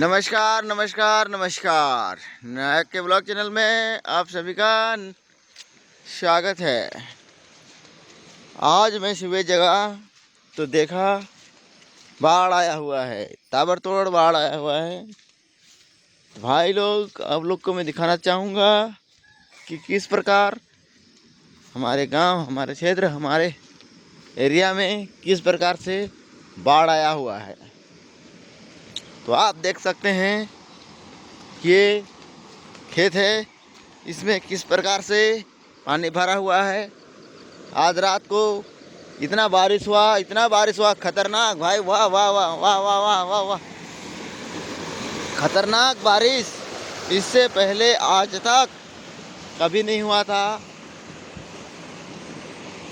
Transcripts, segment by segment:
नमस्कार नमस्कार नमस्कार। नायक के ब्लॉग चैनल में आप सभी का स्वागत है। आज मैं सुबह जगा तो देखा बाढ़ आया हुआ है, ताबड़तोड़ बाढ़ आया हुआ है। भाई लोग, आप लोग को मैं दिखाना चाहूँगा कि किस प्रकार हमारे गांव, हमारे क्षेत्र, हमारे एरिया में किस प्रकार से बाढ़ आया हुआ है। तो आप देख सकते हैं, ये खेत है, इसमें किस प्रकार से पानी भरा हुआ है। आज रात को इतना बारिश हुआ खतरनाक भाई, वाह वाह वाह वाह वाह वाह वाह वाह, खतरनाक बारिश। इससे पहले आज तक कभी नहीं हुआ था।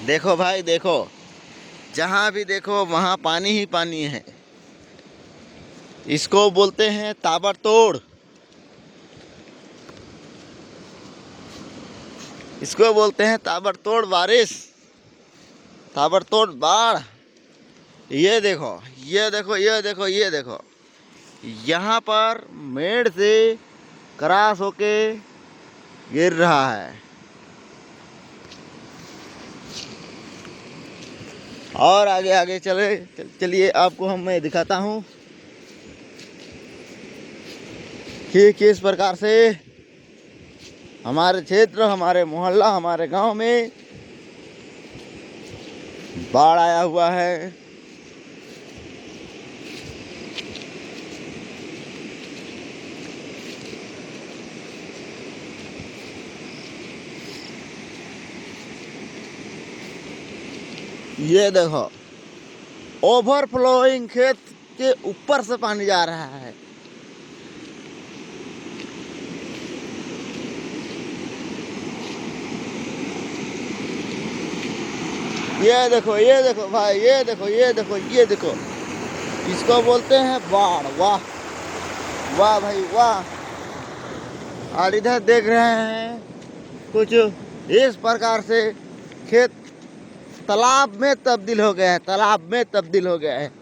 देखो भाई देखो, जहाँ भी देखो वहाँ पानी ही पानी है। इसको बोलते हैं ताबड़तोड़, इसको बोलते हैं ताबड़तोड़ बारिश, ताबड़तोड़ बाढ़। ये देखो ये देखो ये देखो ये देखो, यहाँ पर मेड़ से क्रॉस होके गिर रहा है। और आगे आगे चलिए आपको मैं दिखाता हूँ कि किस प्रकार से हमारे क्षेत्र, हमारे मोहल्ला, हमारे गांव में बाढ़ आया हुआ है। ये देखो, ओवरफ्लोइंग, खेत के ऊपर से पानी जा रहा है। ये देखो भाई, ये देखो ये देखो ये देखो, इसको बोलते हैं बाढ़। वाह वाह भाई वाह। और इधर देख रहे हैं कुछ इस प्रकार से खेत तालाब में तब्दील हो गया है, तालाब में तब्दील हो गया है।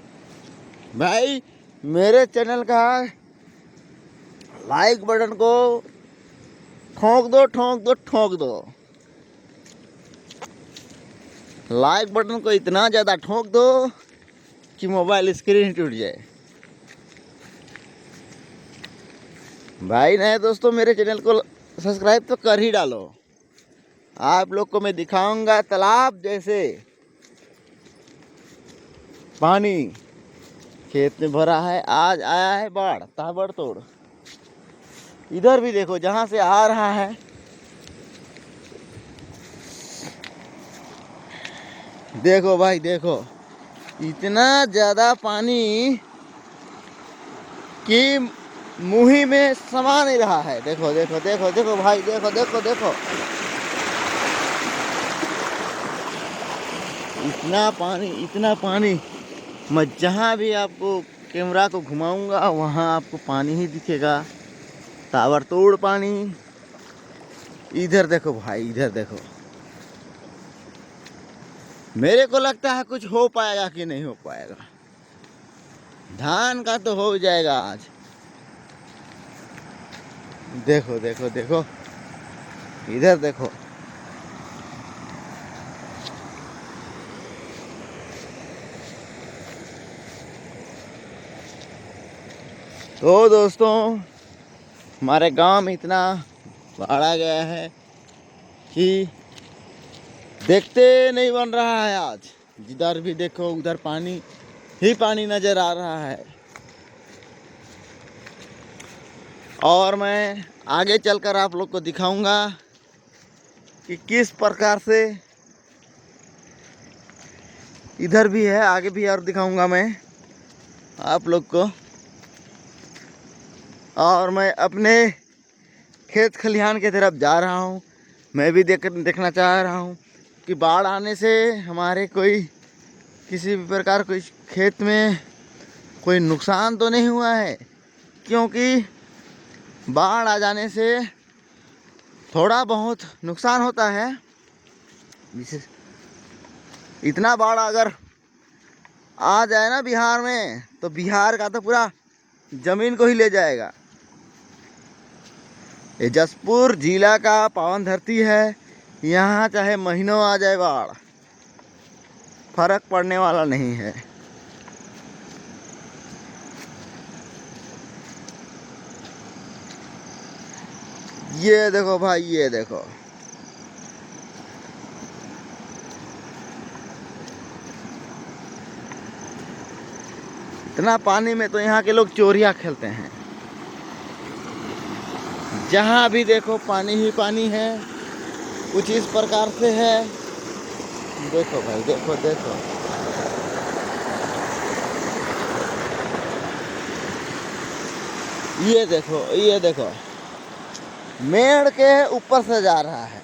भाई, मेरे चैनल का लाइक बटन को ठोक दो ठोक दो ठोक दो। लाइक बटन को इतना ज़्यादा ठोक दो कि मोबाइल स्क्रीन टूट जाए। भाई नए दोस्तों, मेरे चैनल को सब्सक्राइब तो कर ही डालो। आप लोग को मैं दिखाऊंगा तालाब जैसे पानी खेत में भरा है। आज आया है बाढ़, ताबड़तोड़। इधर भी देखो, जहां से आ रहा है देखो भाई देखो, इतना ज़्यादा पानी कि मुंह में समा नहीं रहा है। देखो देखो देखो देखो भाई, देखो देखो देखो, इतना पानी। मैं जहाँ भी आपको कैमरा को घुमाऊंगा वहाँ आपको पानी ही दिखेगा, ताबड़तोड़ पानी। इधर देखो भाई, इधर देखो। मेरे को लगता है कुछ हो पाएगा कि नहीं हो पाएगा। धान का तो हो जाएगा आज। देखो देखो देखो, इधर देखो। तो दोस्तों, हमारे गांव में इतना बाढ़ आ गया है कि देखते नहीं बन रहा है। आज जिधर भी देखो उधर पानी ही पानी नजर आ रहा है। और मैं आगे चलकर आप लोग को दिखाऊंगा कि किस प्रकार से इधर भी है, आगे भी और दिखाऊंगा मैं आप लोग को। और मैं अपने खेत खलिहान की तरफ जा रहा हूँ। मैं भी देखना चाह रहा हूँ कि बाढ़ आने से हमारे किसी भी प्रकार कोई खेत में कोई नुकसान तो नहीं हुआ है। क्योंकि बाढ़ आ जाने से थोड़ा बहुत नुकसान होता है। विशेष इतना बाढ़ अगर आ जाए ना बिहार में, तो बिहार का तो पूरा जमीन को ही ले जाएगा। ये जसपुर जिला का पावन धरती है, यहाँ चाहे महीनों आ जाए बाढ़, फर्क पड़ने वाला नहीं है। ये देखो भाई, ये देखो, इतना पानी में तो यहाँ के लोग चोरियाँ खेलते हैं। जहाँ भी देखो पानी ही पानी है, कुछ इस प्रकार से है। देखो भाई, देखो देखो, ये देखो, ये देखो, मेड़ के ऊपर से जा रहा है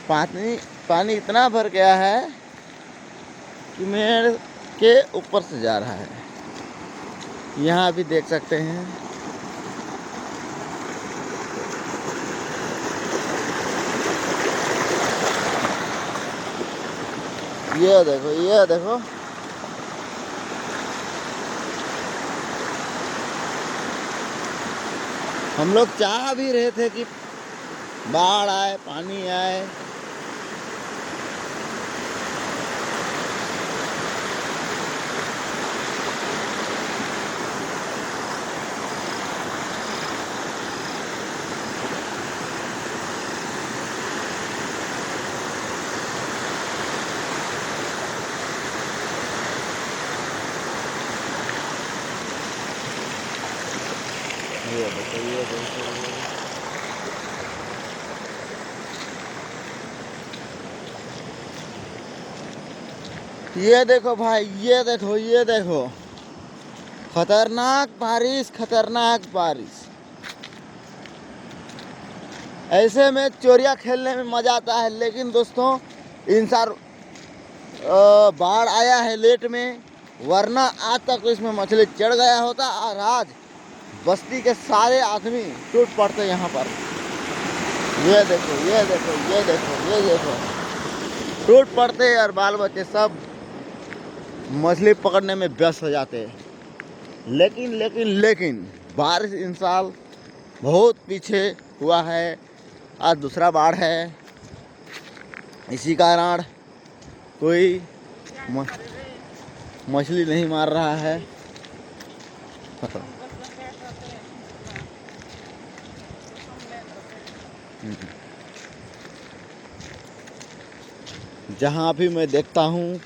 पानी। पानी इतना भर गया है कि मेड़ के ऊपर से जा रहा है। यहाँ भी देख सकते हैं। ये देखो, ये देखो, हम लोग चाह भी रहे थे कि बाढ़ आए, पानी आए, ये देखो, ये देखो, ये देखो भाई, ये देखो, ये देखो, खतरनाक बारिश, खतरनाक बारिश। ऐसे में चोरियाँ खेलने में मज़ा आता है। लेकिन दोस्तों, इन साल बाढ़ आया है लेट में, वरना आज तक तो इसमें मछली चढ़ गया होता और आज बस्ती के सारे आदमी टूट पड़ते यहाँ पर। ये देखो, ये देखो, ये देखो, ये देखो, टूट पड़ते और बाल बच्चे सब मछली पकड़ने में व्यस्त हो जाते हैं। लेकिन लेकिन लेकिन बारिश इन साल बहुत पीछे हुआ है। आज दूसरा बाढ़ है, इसी कारण कोई मछली नहीं मार रहा है। जहाँ भी मैं देखता हूँ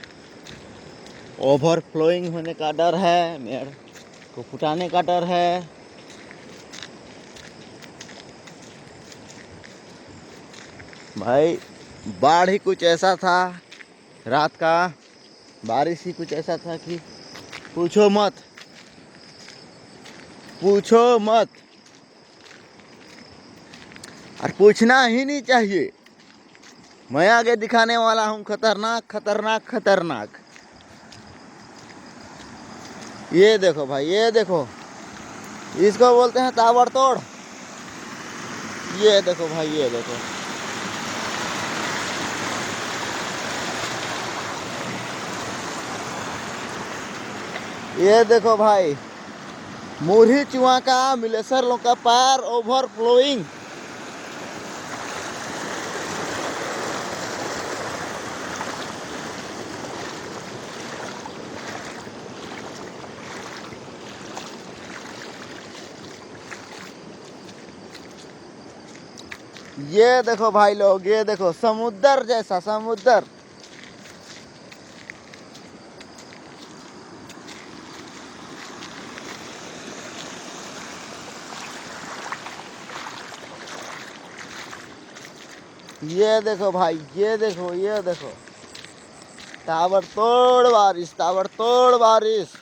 ओवरफ्लोइंग होने का डर है, मेड़ को फुटाने का डर है। भाई बाढ़ ही कुछ ऐसा था, रात का बारिश ही कुछ ऐसा था कि पूछो मत, पूछो मत, और पूछना ही नहीं चाहिए। मैं आगे दिखाने वाला हूँ खतरनाक, खतरनाक, खतरनाक। ये देखो भाई, ये देखो, इसको बोलते हैं ताबड़तोड़। ये देखो भाई, ये देखो, ये देखो भाई, मुरही चुआ का मिलेसर लोग का पैर ओवरफ्लोइंग। ये देखो भाई लोग, ये देखो, समुद्र जैसा समुद्र। ये देखो भाई, ये देखो, ये देखो, ताबड़तोड़ बारिश, ताबड़तोड़ बारिश।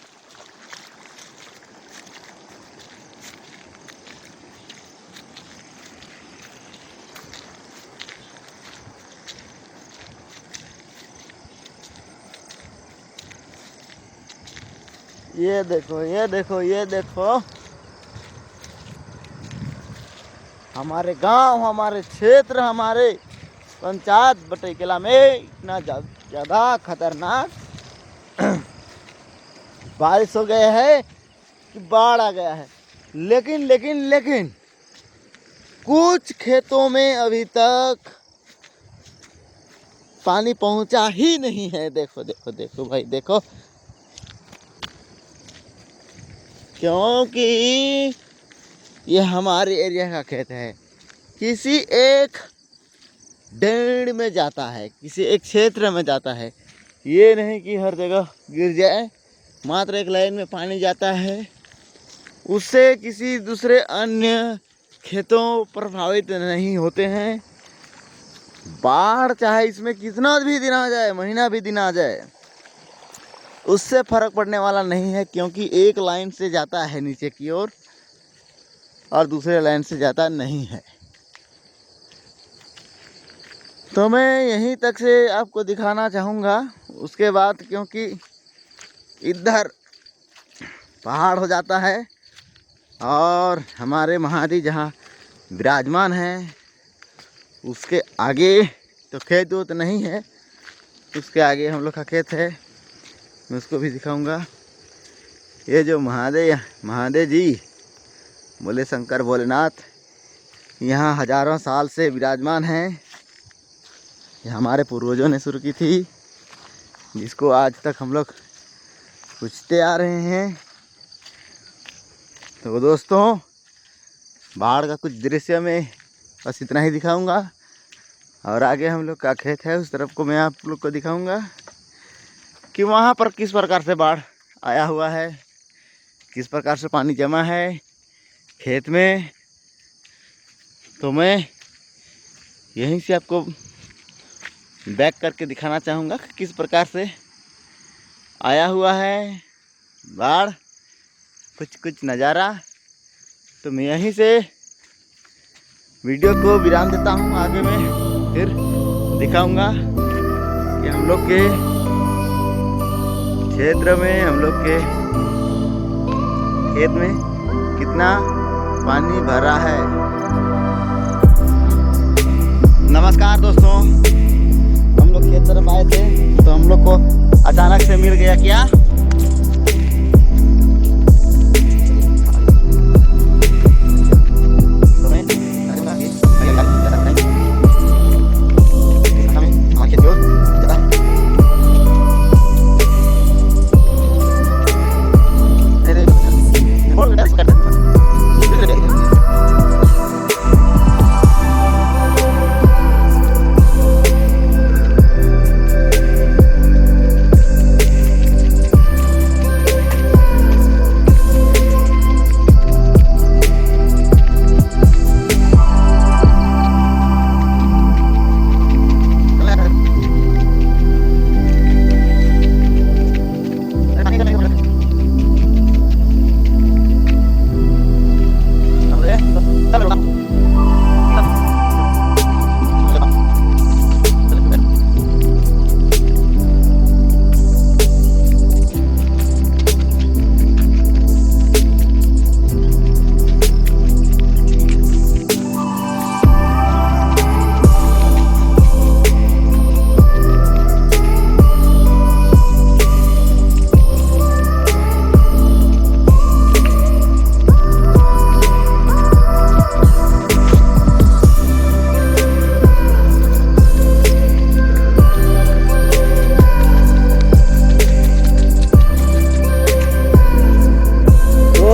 ये देखो, ये देखो, ये देखो, हमारे गांव, हमारे क्षेत्र, हमारे पंचायत बटेकेला में इतना ज़्यादा खतरनाक बारिश हो गया है कि बाढ़ आ गया है। लेकिन लेकिन लेकिन कुछ खेतों में अभी तक पानी पहुंचा ही नहीं है। देखो देखो देखो भाई देखो, क्योंकि ये हमारे एरिया का खेत है। किसी एक डेढ़ में जाता है, किसी एक क्षेत्र में जाता है। ये नहीं कि हर जगह गिर जाए, मात्र एक लाइन में पानी जाता है, उससे किसी दूसरे अन्य खेतों प्रभावित नहीं होते हैं। बाढ़ चाहे इसमें कितना भी दिन आ जाए, महीना भी दिन आ जाए, उससे फर्क पड़ने वाला नहीं है, क्योंकि एक लाइन से जाता है नीचे की ओर और दूसरे लाइन से जाता नहीं है। तो मैं यहीं तक से आपको दिखाना चाहूँगा। उसके बाद क्योंकि इधर पहाड़ हो जाता है और हमारे महाजी जहाँ विराजमान हैं उसके आगे तो खेत तो नहीं है, उसके आगे हम लोग का खेत है। मैं उसको भी दिखाऊंगा। ये जो महादेव जी बोले शंकर भोलेनाथ यहाँ हजारों साल से विराजमान हैं। ये हमारे पूर्वजों ने शुरू की थी, जिसको आज तक हम लोग पूछते आ रहे हैं। तो दोस्तों, बाढ़ का कुछ दृश्य में बस इतना ही दिखाऊंगा और आगे हम लोग का खेत है उस तरफ को मैं आप लोग को दिखाऊंगा कि वहाँ पर किस प्रकार से बाढ़ आया हुआ है, किस प्रकार से पानी जमा है खेत में। तो मैं यहीं से आपको बैक करके दिखाना चाहूँगा कि किस प्रकार से आया हुआ है बाढ़, कुछ कुछ नज़ारा। तो मैं यहीं से वीडियो को विराम देता हूँ। आगे मैं फिर दिखाऊंगा कि हम लोग के क्षेत्र में, हम लोग के खेत में कितना पानी भरा है। नमस्कार दोस्तों, हम लोग खेत तरफ आए थे तो हम लोग को अचानक से मिल गया क्या,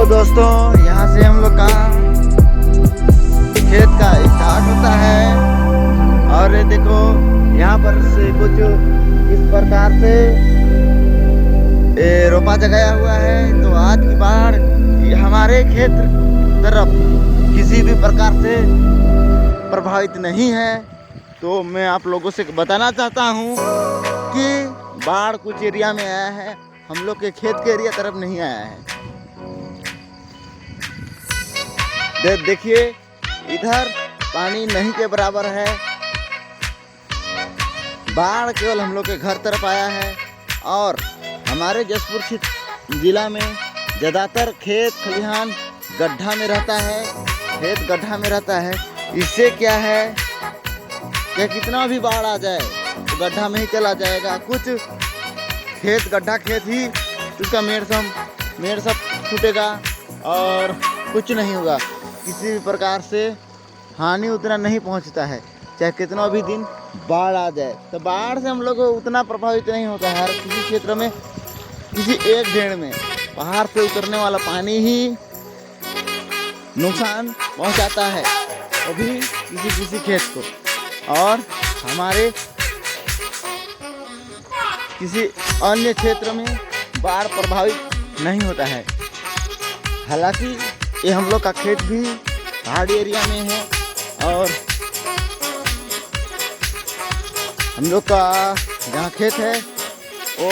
दोस्तों यहाँ से हम लोग का खेत का स्टार्ट होता है और देखो यहाँ पर से कुछ इस प्रकार से रोपा जगाया हुआ है। तो आज की बाढ़ हमारे खेत तरफ किसी भी प्रकार से प्रभावित नहीं है। तो मैं आप लोगों से बताना चाहता हूँ कि बाढ़ कुछ एरिया में आया है, हम लोग के खेत के एरिया तरफ नहीं आया है। देखिए इधर पानी नहीं के बराबर है, बाढ़ केवल हम लोग के घर तरफ आया है। और हमारे जसपुर जिला में ज़्यादातर खेत खलिहान गड्ढा में रहता है, खेत गड्ढा में रहता है। इससे क्या है कि कितना भी बाढ़ आ जाए तो गड्ढा में ही चला जाएगा। कुछ खेत गड्ढा खेत ही उसका मेड़ सब छूटेगा और कुछ नहीं होगा। किसी भी प्रकार से हानि उतना नहीं पहुंचता है, चाहे कितना भी दिन बाढ़ आ जाए। तो बाढ़ से हम लोग उतना प्रभावित नहीं होता है। हर किसी क्षेत्र में किसी एक डेढ़ में पहाड़ से उतरने वाला पानी ही नुकसान पहुंचाता है, वो भी किसी खेत को, और हमारे किसी अन्य क्षेत्र में बाढ़ प्रभावित नहीं होता है। हालांकि ये हम लोग का खेत भी पहाड़ी एरिया में है और हम लोग का जहाँ खेत है वो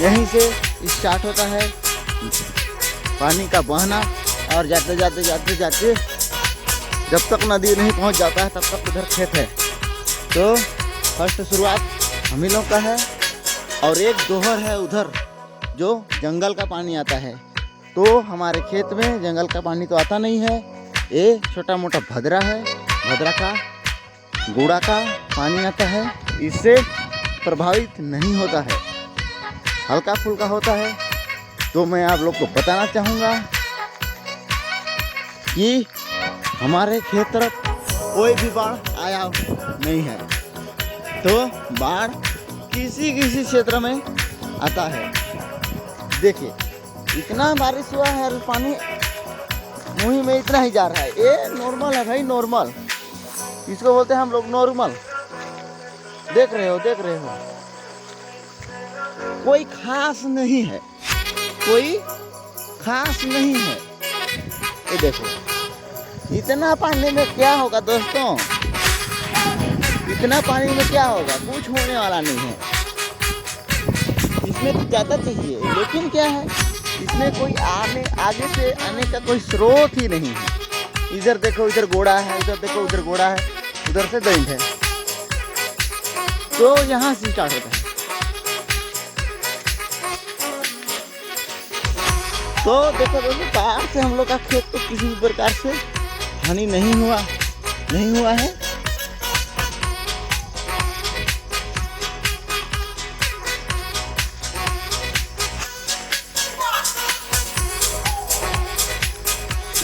यहीं से स्टार्ट होता है पानी का बहना, और जाते जब तक नदी नहीं पहुंच जाता है तब तक उधर खेत है। तो फर्स्ट शुरुआत हम ही लोग का है, और एक दोहर है उधर जो जंगल का पानी आता है। तो हमारे खेत में जंगल का पानी तो आता नहीं है, ये छोटा मोटा भद्रा है, भद्रा का गोड़ा का पानी आता है, इससे प्रभावित नहीं होता है, हल्का फुल्का होता है। तो मैं आप लोग को बताना चाहूँगा कि हमारे खेत तरफ कोई भी बाढ़ आया नहीं है। तो बाढ़ किसी क्षेत्र में आता है। देखिए इतना बारिश हुआ है, पानी मुंह में इतना ही जा रहा है। ये नॉर्मल है भाई, नॉर्मल इसको बोलते हैं हम लोग, नॉर्मल। देख रहे हो कोई खास नहीं है, कोई खास नहीं है। ये देखो इतना पानी में क्या होगा दोस्तों, इतना पानी में क्या होगा, कुछ होने वाला नहीं है। इसमें तो ज़्यादा चाहिए, लेकिन क्या है इसमें कोई आगे से आने का कोई स्रोत ही नहीं है। इधर देखो इधर गोड़ा है, इधर देखो उधर गोड़ा है, उधर से दंड है, तो यहाँ से स्टार्ट होता है। तो देखो दोस्तों बाढ़ से हम लोग का खेत तो किसी भी प्रकार से हानि नहीं हुआ है।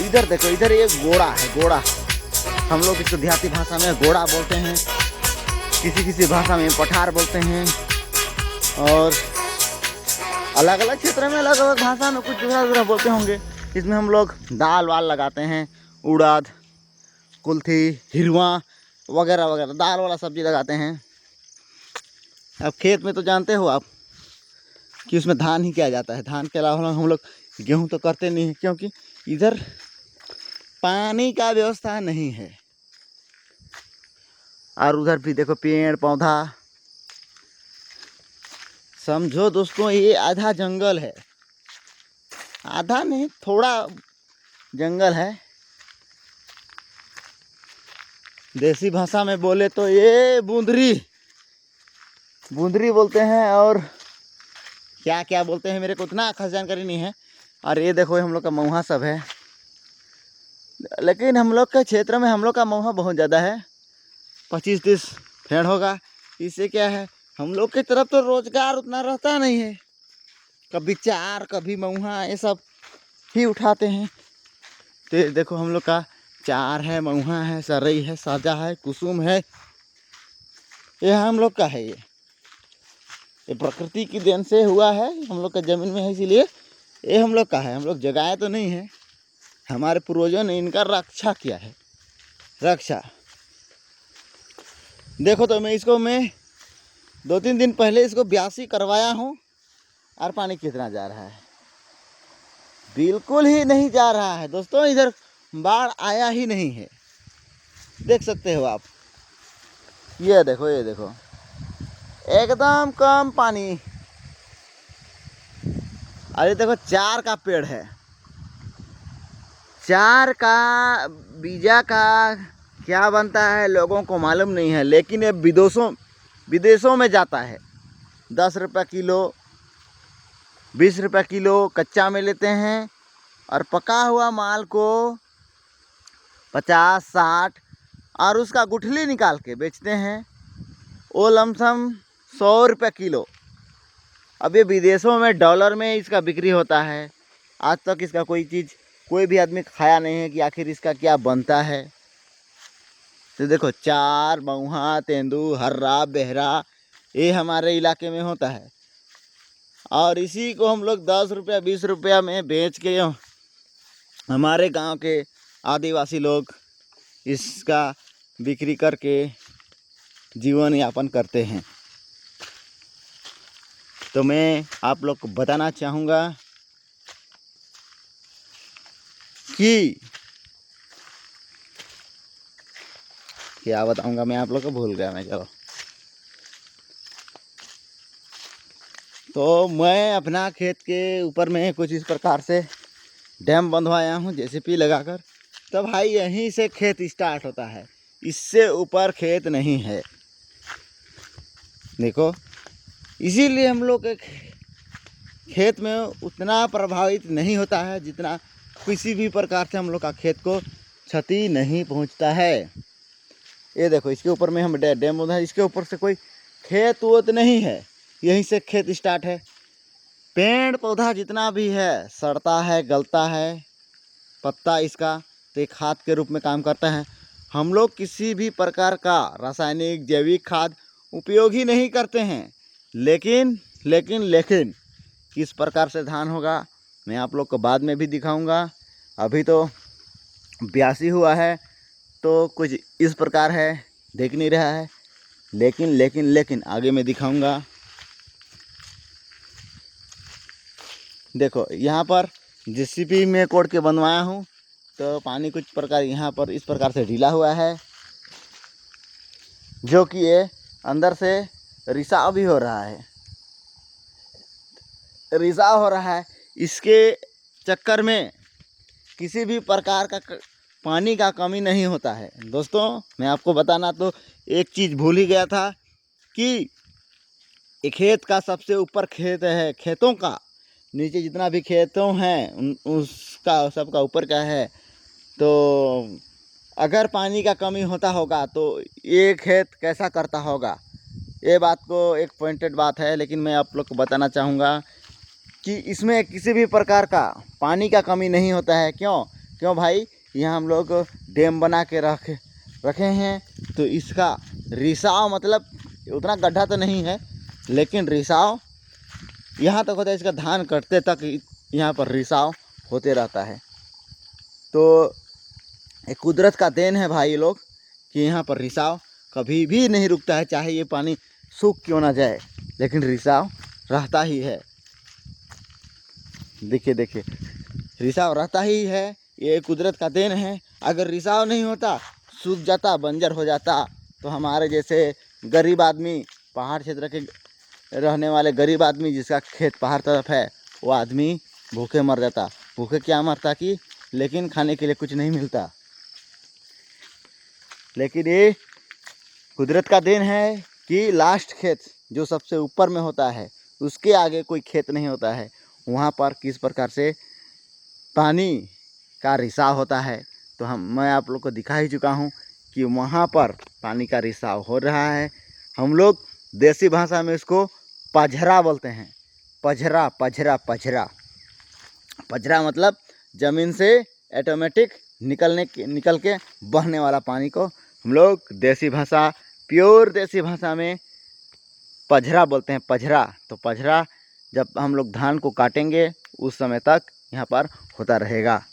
इधर देखो, इधर एक गोड़ा है, गोड़ा हम लोग इसको देहाती भाषा में गोड़ा बोलते हैं, किसी भाषा में पठार बोलते हैं, और अलग अलग क्षेत्र में अलग अलग भाषा में कुछ दूसरा बोलते होंगे। इसमें हम लोग दाल वाल लगाते हैं, उड़द, कुल्थी, हिरवा वगैरह वगैरह दाल वाला सब्जी लगाते हैं। अब खेत में तो जानते हो आप कि उसमें धान ही किया जाता है। धान के अलावा हम लोग गेहूं तो करते नहीं हैं, क्योंकि इधर पानी का व्यवस्था नहीं है। और उधर भी देखो पेड़ पौधा, समझो दोस्तों ये आधा जंगल है, आधा नहीं थोड़ा जंगल है। देसी भाषा में बोले तो ये बूंदरी बोलते हैं, और क्या क्या बोलते हैं मेरे को उतना खास जानकारी नहीं है। और ये देखो हम लोग का महुआ सब है, लेकिन हम लोग के क्षेत्र में हम लोग का महुआ बहुत ज़्यादा है, 25-30 पेड़ होगा। इससे क्या है हम लोग की तरफ तो रोजगार उतना रहता नहीं है, कभी चार कभी महुआ ये सब ही उठाते हैं। तो देखो हम लोग का चार है, महुआ है, सरई है, साजा है, कुसुम है, ये हम लोग का है। ये प्रकृति की देन से हुआ है, हम लोग का ज़मीन में है, इसीलिए ये हम लोग का है। हम लोग जगाए तो नहीं है, हमारे पूर्वजों ने इनका रक्षा किया है, रक्षा। देखो तो मैं 2-3 दिन पहले इसको ब्यासी करवाया हूँ, और पानी कितना जा रहा है, बिल्कुल ही नहीं जा रहा है दोस्तों। इधर बाढ़ आया ही नहीं है, देख सकते हो आप। ये देखो एकदम कम पानी। अरे देखो 4 का पेड़ है, 4 का बीजा का क्या बनता है लोगों को मालूम नहीं है, लेकिन ये विदेशों में जाता है। 10 रुपये किलो, 20 रुपये किलो कच्चा में लेते हैं, और पका हुआ माल को 50-60, और उसका गुठली निकाल के बेचते हैं, वो लमसम 100 रुपये किलो। अब ये विदेशों में डॉलर में इसका बिक्री होता है। आज तक इसका कोई चीज़ कोई भी आदमी खाया नहीं है कि आखिर इसका क्या बनता है। तो देखो चार, महुआ, तेंदू, हर्रा, बेहरा, ये हमारे इलाके में होता है और इसी को हम लोग 10 रुपया 20 रुपया में बेच के हमारे गांव के आदिवासी लोग इसका बिक्री करके जीवन यापन करते हैं। तो मैं आप लोग को बताना चाहूँगा कि क्या बताऊँगा मैं आप लोग को, भूल गया मैं। चलो, तो मैं अपना खेत के ऊपर में कुछ इस प्रकार से डैम बंधवाया हूँ जेसीपी लगाकर। तो भाई यहीं से खेत स्टार्ट होता है, इससे ऊपर खेत नहीं है। देखो, इसीलिए हम लोग के खेत में उतना प्रभावित नहीं होता है जितना किसी भी प्रकार से हम लोग का खेत को क्षति नहीं पहुंचता है। ये देखो, इसके ऊपर में हम डैम बंधा है, इसके ऊपर से कोई खेत वोत नहीं है, यहीं से खेत स्टार्ट है। पेड़ पौधा जितना भी है सड़ता है, गलता है, पत्ता इसका तो एक खाद के रूप में काम करता है। हम लोग किसी भी प्रकार का रासायनिक जैविक खाद उपयोग ही नहीं करते हैं। लेकिन किस प्रकार से धान होगा मैं आप लोग को बाद में भी दिखाऊंगा। अभी तो ब्यासी हुआ है तो कुछ इस प्रकार है, देख नहीं रहा है, लेकिन आगे मैं दिखाऊंगा। देखो, यहाँ पर जेसीपी में कोड़ के बनवाया हूँ तो पानी कुछ प्रकार यहाँ पर इस प्रकार से ढीला हुआ है, जो कि ये अंदर से रिसाव भी हो रहा है। रिसाव हो रहा है, इसके चक्कर में किसी भी प्रकार का पानी का कमी नहीं होता है। दोस्तों, मैं आपको बताना तो एक चीज़ भूल ही गया था कि खेत का सबसे ऊपर खेत है, खेतों का नीचे जितना भी खेतों हैं उसका सबका ऊपर का है। तो अगर पानी का कमी होता होगा तो ये खेत कैसा करता होगा, ये बात को एक पॉइंटेड बात है। लेकिन मैं आप लोग को बताना चाहूँगा कि इसमें किसी भी प्रकार का पानी का कमी नहीं होता है। क्यों भाई, यहाँ हम लोग डैम बना के रखे हैं तो इसका रिसाव, मतलब उतना गड्ढा तो नहीं है लेकिन रिसाव यहाँ तक होता है, इसका धान कटते तक यहाँ पर रिसाव होते रहता है। तो एक कुदरत का देन है भाई लोग कि यहाँ पर रिसाव कभी भी नहीं रुकता है, चाहे ये पानी सूख क्यों ना जाए लेकिन रिसाव रहता ही है। देखिए रिसाव रहता ही है, ये कुदरत का देन है। अगर रिसाव नहीं होता, सूख जाता, बंजर हो जाता, तो हमारे जैसे गरीब आदमी, पहाड़ क्षेत्र के रहने वाले गरीब आदमी जिसका खेत पहाड़ तरफ है, वो आदमी भूखे मर जाता। भूखे क्या मरता कि, लेकिन खाने के लिए कुछ नहीं मिलता। लेकिन ये कुदरत का देन है कि लास्ट खेत जो सबसे ऊपर में होता है उसके आगे कोई खेत नहीं होता है, वहाँ पर किस प्रकार से पानी का रिसाव होता है। तो मैं आप लोग को दिखा ही चुका हूँ कि वहाँ पर पानी का रिसाव हो रहा है। हम लोग देसी भाषा में इसको पझरा बोलते हैं। पझरा मतलब ज़मीन से ऑटोमेटिक निकल के बहने वाला पानी को हम लोग देसी भाषा, प्योर देसी भाषा में पझरा बोलते हैं। पझरा, तो पझरा जब हम लोग धान को काटेंगे उस समय तक यहाँ पर होता रहेगा।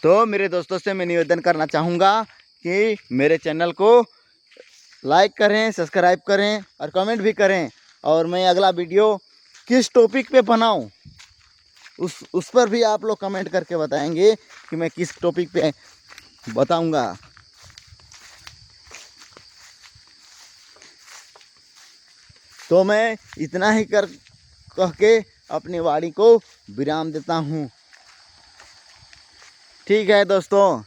तो मेरे दोस्तों से मैं निवेदन करना चाहूँगा कि मेरे चैनल को लाइक करें, सब्सक्राइब करें और कमेंट भी करें। और मैं अगला वीडियो किस टॉपिक पे बनाऊं उस पर भी आप लोग कमेंट करके बताएंगे कि मैं किस टॉपिक पे बताऊंगा। तो मैं इतना ही कह के अपनी वाणी को विराम देता हूँ। ठीक है दोस्तों।